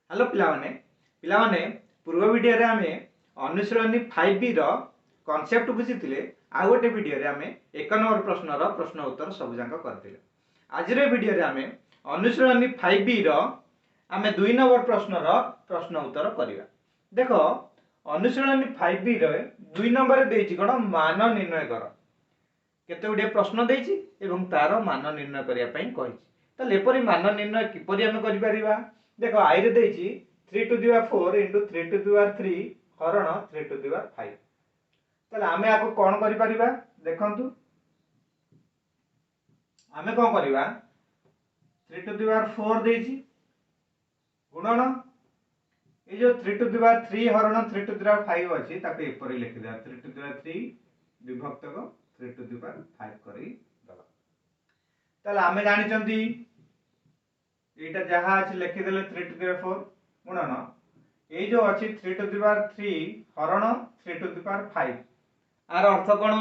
Hello पिलाने पूर्व video रे आमे अनुशीलनी 5B रो कांसेप्ट बुझीथिले। आ गोटे वीडियो रे आमे 1 नंबर प्रश्न उत्तर सब जाक करथिले। आज रे वीडियो रे आमे अनुशीलनी 5B रो आमे 2 नंबर प्रश्न उत्तर करिवा। देखो अनुशीलनी 5B रे 2 नंबर देछि कोन मान निर्णय कर। केते गुडे प्रश्न देछि एवं तार मान निर्णय करिया पई कहिछि। त लेपरि मान निर्णय किपरि हम करि परिबा। देखो आई रे देछि 3 to the power 4 into 3 to the power 3 हरण 3 to the power 5। तले आमे आको कोन करि परिबा देखंतु। आमे कोन करिबा 3 to the power 4 देछि गुणन ए जो 3 to the power 3 हरण 3 to the power 5 अछि ताके ऊपर लिखि दे 3 to the power 3 विभक्त को 3 to the power 5 करि दला। तले आमे जानि चंदी एटा जहा अछि लिखि देले 3 to the power 4 गुणन ए जो अछि 3 to the power 3 हरण 3 to the power 5। आर अर्थ कोन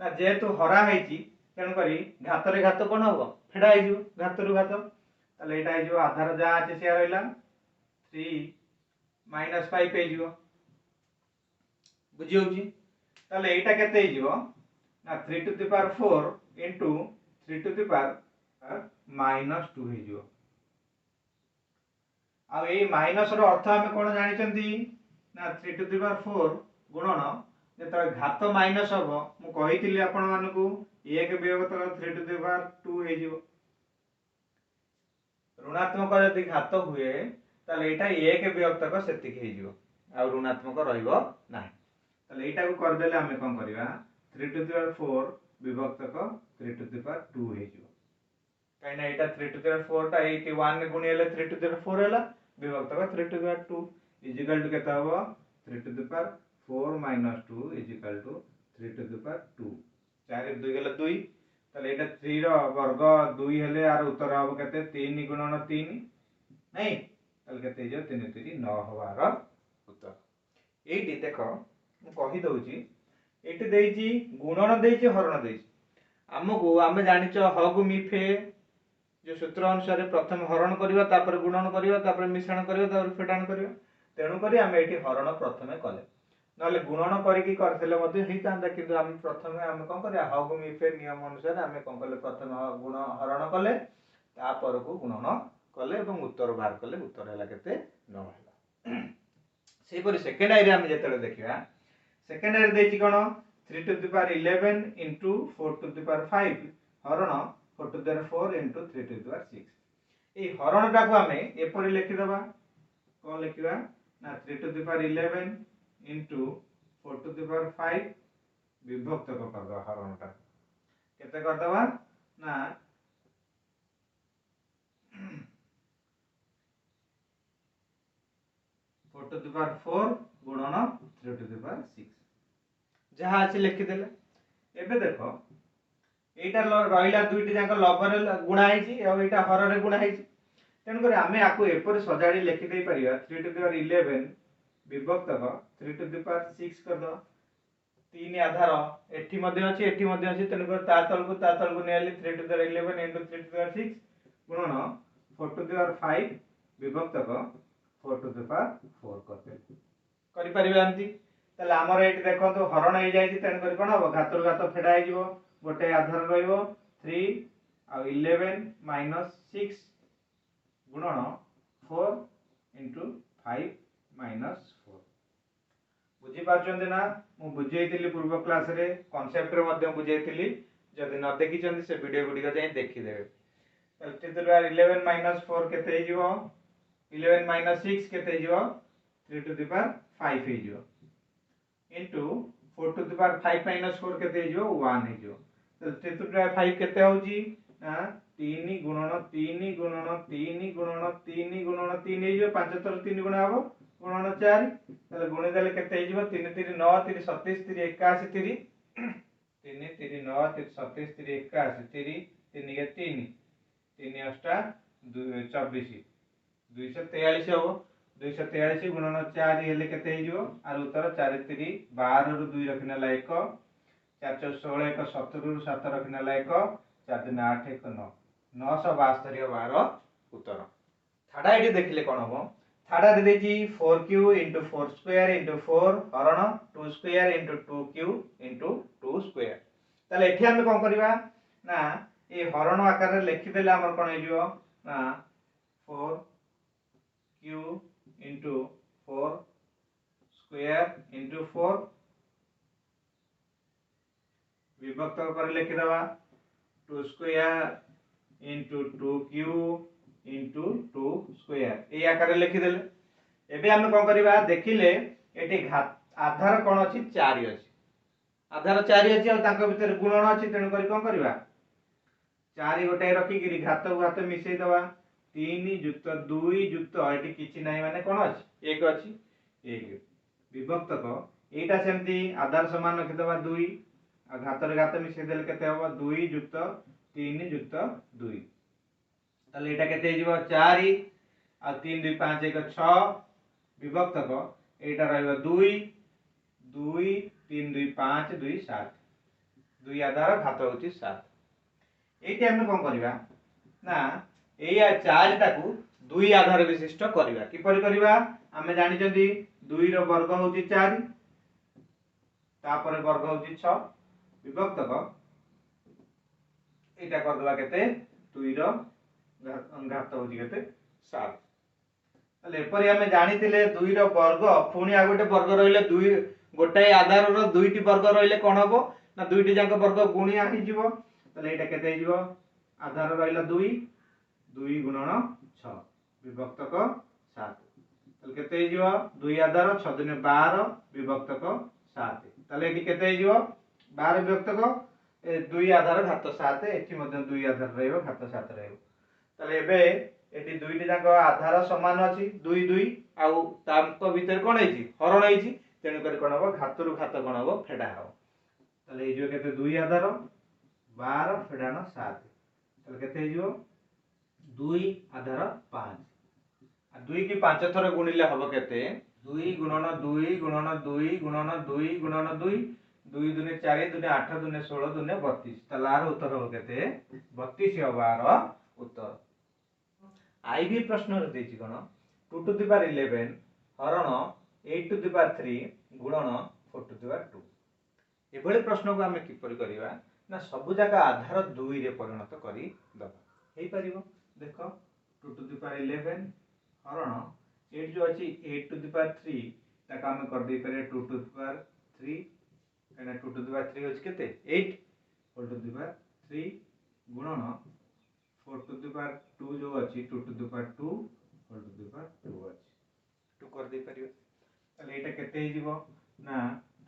ना जेतु हरा हैछि तेन करी घात रे घात कोन होबो फेडा हैजु घात रु घात। तले एटा हैजु आधार जहा अछि से रहला 3 - 5 हैजु बुझि होछि। तले एटा केते हैजु ना 3 to the power 4 into 3 to the power -2 हैजु। आ ए माइनस रो अर्थ हम कोन जानि चंदी ना 3 to the power 4 गुणन जेता घात माइनस हबो मु कहितिली आपण मानकू 1 विभक्त 3 to the power 2 हे जिवो। ऋणात्मक यदि घात हुए ताले एटा 1 विभक्त को सेति हे जिवो आ ऋणात्मक रहइबो नाही। ताले एटा को कर देले हम कोन करिवा 3 to the power 4 विभक्त को 3 to the power 2 हे जिवो। काइना एटा 3 to the power 4 टा 81 गुणी हेले 3 to the power 4 हेला विभक्त का 3 to the power 2 is equal to केता हो 3 to the power 4 minus 2 is equal to 3 to the power 2। 4 2 गेले 2 तले एटा 3 रो वर्ग 2 हेले आर उत्तर हो केते 3 गुणन 3 नहीं तले केते जो 3 3 9 हवार उत्तर। एटी देखो मु कहि दउची एटी देइची गुणन देइची हरण देइची हमकु आमे जानिचो हगु मिफे जो सूत्र अनुसार प्रथम हरण करिवा तापर गुणन करिवा तापर मिश्रण करिवा तापर फेडान करिवा। तेणु करी आमे एठी हरण प्रथमे कले नले गुणन करिकि करथले मध्ये हेई तांदा किंतु आमे प्रथमे आमे कोन करिया हगु मिफे नियम अनुसार आमे कोन कले प्रथम गुण हरण कले तापर को गुणन कले एवं उत्तर बाहर कले उत्तर हैला केते 9 हैला। सेही परि सेकंड आई रे आमे जेतले देखिबा सेकंड आई रे देछि कोन 3 to the power 11 into 4 to the power 5 हरण 4 to the power 4 into 3 to the power 6। ए हरण टा को हमें एपरि लिखि दबा कोन लिखिबा ना 3 to the power 11 into 4 to the power 5 विभक्त को कर दबा हरण टा केते कर दबा ना 4 to the power 4 गुणन 3 to the power 6 जहा अछि लिखि देले। एबे देखो एटा रहिला दुईटी जाक लबर गुणा हैछि और एटा हर रे गुणा हैछि तेन करे आमे आको एपर सजाडी लिखि देई परिबा 3 to the power 11 विभक्त को 3 to the power 6 कर दो। तीन आधार एठी मध्ये अछि तेन करे ता तळकु नेली 3 to the power 11 into 3 to the power 6 गुणन 4 to the power 5 विभक्त को 4 to the power 4 करते करि परिबा अंती। तले हमर एठी देखो तो हरण हे जायछि तेन करे कोन हो घातर घात फेडा हे जिवो गोटे आधार रहिबो 3 आ 11 minus 6 गुणन 4 into 5 minus 4 बुझी पाछन ना मु बुझेइतिली पूर्व क्लास रे कांसेप्ट रे मध्ये बुझेइतिली जदि न देखि चंदी से वीडियो गुडी का जाई देखि देबे। तले 11 minus 4 केते हे जिवो 11 minus 6 केते हे जिवो 3 to the power 5 हे जिवो into 4 to the power 5 minus 4 केते हे जिवो 1 हे जिवो। तो 3 to the power 5 केते होउची ना 3 गुणन 3 गुणन 3 गुणन 3 गुणन 3 हे जिवो 5 थर 3 गुणा हबो गुणन 4 तले गुणी देले केते हे जिवो 3 3 9 3 27 3 81 3 3 3 9 3 27 3 81 3 3 के 3 3 8 24 243 हबो 243 गुणन 4 हेले केते हे जिवो आर उत्तर 4 3 12 रु 2 रखनेला 1 4 16 1 17 रु 7 रखनेला 1 4 3 8 1 9 972 12 उत्तर। थाडा एडी देखिले कोन हो थार्ड रे देछि 4q * 4 स्क्वायर * 4 हरण 2 स्क्वायर * 2q * 2 स्क्वायर। ताले एठी हम कोन करबा ना ए हरण आकार रे लिखि देला हमर कोन हे जिवो ना 4q * 4 स्क्वायर * 4 विभक्त कर लिखि दबा 2 स्क्वायर * 2q * 2 स्क्वायर ए आकार लिखि देले। एबे हम कोन करबा देखिले एठी आधार कोन अछि 4 अछि, आधार 4 अछि और तांको भीतर गुणन अछि, तेनु करी कोन करबा 4 गोटे रखी गिरी घात को घात मिसई दबा 3 + 2 + एठी किछि नाही माने कोन अछि 1 अछि 1 विभक्त को एटा सेमती आधार समान रखि दबा 2 आ घात रे घात मिसई देले केते होबा 2 + 3 + 2 ताले एटा केते हिजबो 4 आ 3 2 5 1 6 विभक्त को एटा रहइबो 2 2 3 2 5 2 7 2 आधार घात होची 7। एटी हम कोन करबा ना एया 4 टाकू 2 आधार विशिष्ट करबा कि परि करबा हमें जानि जदी 2 रो वर्ग होची 4 तापर वर्ग होची 6 विभक्त को एटा कर दबा केते 2 रो घात होची केते 7। तले परि हमें जानितिले 2 रो वर्ग पुनी आ गोटे वर्ग रहिले 2 गोटे आधार रो 2 टी वर्ग रहिले कोन हबो ना 2 टी जाक वर्ग गुणिया हि जिवो तले एटा केते हिजबो आधार रहिला 2 2 गुणन 6 विभक्त को 7 तले केते हिजबो 2 आधार 6 दुने 12 विभक्त को 7 तले एटी केते हिजबो 12 विभक्त को 2 आधार घात 7 एठी मध्ये 2 आधार रहइबो घात 7 रहइबो तले एबे एटी दुईटी जाक आधार समान अछि 2 2 आउ तांको भीतर कोन हेछि हरण हेछि तेनु करी कोन हबो घात रु घात कोन हबो फेडा हबो तले हिजबो केते 2 आधार 12 फेडानो 7 तले केते हिजबो 2 आधार 5 आ 2 की 5 थर गुणिले हबो केते 2 गुणन 2 गुणन 2 गुणन 2 गुणन 2 2 दुने 4 दुने 8 दुने 16 दुने 32 तलार उत्तर हो केते 32 हबार उत्तर। आईबी प्रश्न रे देछि कोन 2 टू द पावर 11 हरण 8 टू द पावर 3 गुणन 4 टू द पावर 2 एभଳି प्रश्न को हमें किपरि करिवा ना सब जगह आधार 2 रे परिणत करी दबा हेई परिबो देखो 2 टू द पावर 11 हरण 8 जो अछि 8 टू द पावर 3 ताका हम कर दे पारे 2 टू द पावर 3 एना 2 टू द पावर 3 अछि केते 8 होल टू द पावर 3 गुणन 4 टू द पावर 2 जो अछि 2 to the power 2 whole to the power 2 अछि 2 कर दे परिबो तले एटा केते हि जीवो ना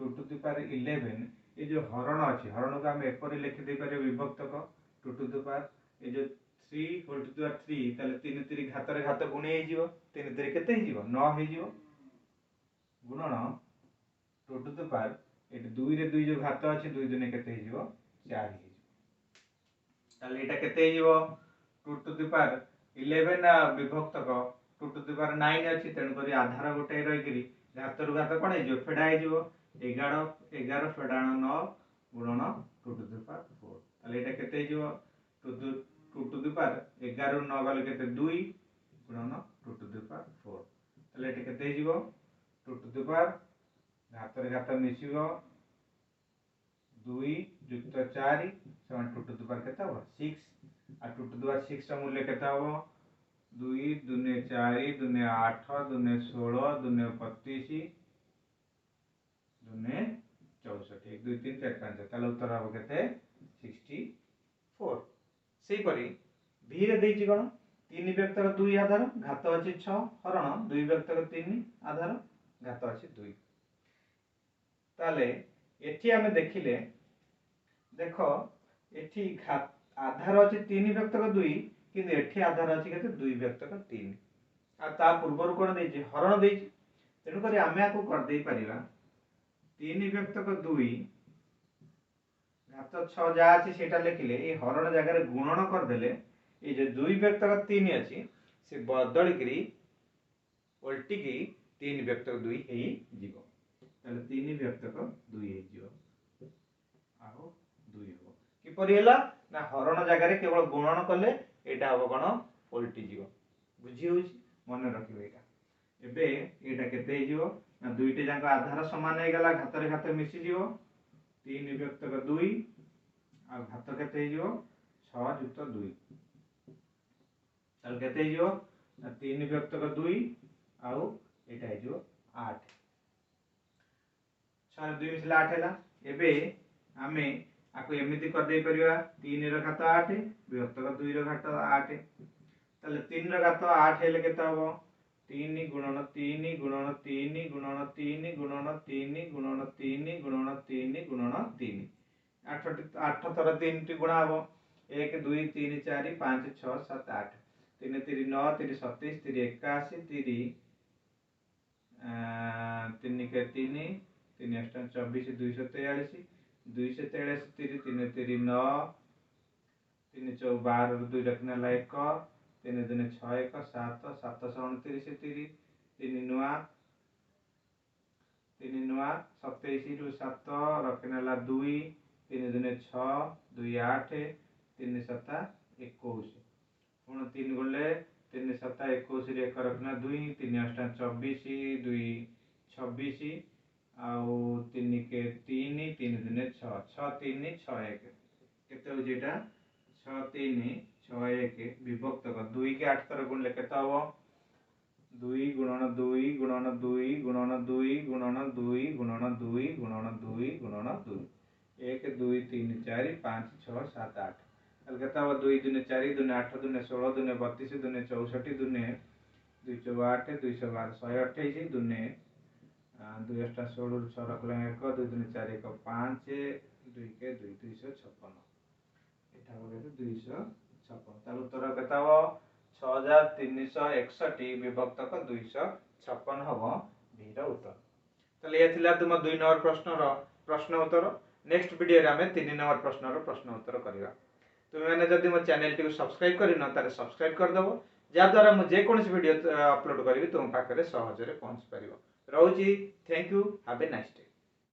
2 टू द पावर 11 ए जो हरण अछि हरण को हम एपरि लिखि दे पारे विभक्त को 2 टू द पावर ए जो 3 होल टू द पावर 3 तले 3 3 घात रे घात गुणे हि जीवो 3 3 केते हि जीवो 9 हि जीवो गुणन 2 टू द पावर ए 2 रे 2 जो घात अछि 2 दुने केते हि जीवो 4 हि जीवो तले एटा केते हि जीवो 2 टू द पावर 11 विभक्त को 2 टू द पावर 9 अछि तेनु करी आधार गोटे रहि गिरी घात रु घात कोन हे जो फेडा हे जो 11 11 फेडाण 9 गुणन 2 टू द पावर 4 तले एटा केते हे जो 2 टू द पावर 11 रु 9 गले केते 2 गुणन 2 टू द पावर 4 तले एटा केते हे जो 2 टू द पावर घात रे घात मिसिबो 2 युक्त 4 समान 2 टू द पावर केते हो 6 आ 2 टू द पावर 6 रा मूल्य केते हो 2 दुने 4 दुने 8 दुने 16 दुने 32 दुने 64 1 2 3 4 5 ताले उत्तर हो केते 64 सेही परी v रे देछि कोन 3 व्यक्त 2 आधार घात अछि 6 हरण 2 व्यक्त 3 आधार घात अछि 2 ताले एठी हमें देखिले देखो एठी घात आधार अछि 3 व्यक्त 2 किंतु एठी आधार अछि केते 2 व्यक्त 3 आ ता पूर्वर कोन देछि हरण देछि तेनु करी हमें आको कर देई परिबा 3 व्यक्त 2 घात 6 जा अछि सेटा लिखिले ए हरण जगह रे गुणन कर देले ए जे 2 व्यक्त 3 अछि से बदल करी उल्टी की 3 व्यक्त 2 हेई जीवो ताले 3 व्यक्त 2 हेई जीवो आहो 2 हो कि परि हैला ना हरण जगह रे केवल गुणन कले एटा हो कोन उल्टी जीवो बुझी होछि मन रखिबे एटा एबे एटा केते हे जिवो ना दुईटी जाक आधार समान हे गला घात रे घात मिसी जिवो 3 विभक्त 2 आ घात केते हे जिवो 6 युक्त 2 ताल केते हे जिवो ना 3 विभक्त 2 आउ एटा हे जिवो 8 6 2 मिसला 8 हैला एबे आमे आको एमिति कर दे परिबा 3 रो घात 8 विभक्त 2 रो घात 8 ताले 3 रो घात 8 हेले केते हबो 3 गुणन 3 गुणन 3 गुणन 3 गुणन 3 गुणन 3 गुणन 3 गुणन 3 8 थर 3 टी गुणा हबो 1 2 3 4 5 6 7 8 3 3 9 3 37 3 81 3 के 3 3 8 24 243 243 3 3 3 9 3 4 12 2 रखने ला 1 3 दिन 6 1 7 7 29 3 नुआ 27 रु 7 रखने ला 2 3 दिन 6 2 8 3 7 21 पुण 3 गुणले 3 7 21 रे 1 रखना 2 3 8 24 2 26 आउ 3 के 3 3 दिन 6 6 3 6 1 केते हो जेटा 6 3 6 1 विभक्त 2 के 8 थर गुणले केते हबो 2 गुणन 2 गुणन 2 गुणन 2 गुणन 2 गुणन 2 गुणन 2 गुणन 2 1 2 3 4 5 6 7 8 ताल केते हबो 2 दिन 4 दिन 8 दिन 16 दिन 32 दिन 64 दिन 208 212 128 दिन 2 8 16 6 रखले 1 2 दिन 4 1 5 2 के 2 256 एटा हो गए 256 ताल उत्तर केते हबो 6361 विभक्त 256 हबो बी रो उत्तर ताले ये थिला तुम 2 नंबर प्रश्न उत्तर नेक्स्ट वीडियो रे हमें 3 नंबर प्रश्न उत्तर करिवा तुम मैंने जदि मो चैनल टी सब्सक्राइब करिन ताले सब्सक्राइब कर दबो जा द्वारा मु जे कोनसी वीडियो अपलोड करिवि तुम पाखरे सहज रे पहुंच परिबो रहउची thank you have a nice day.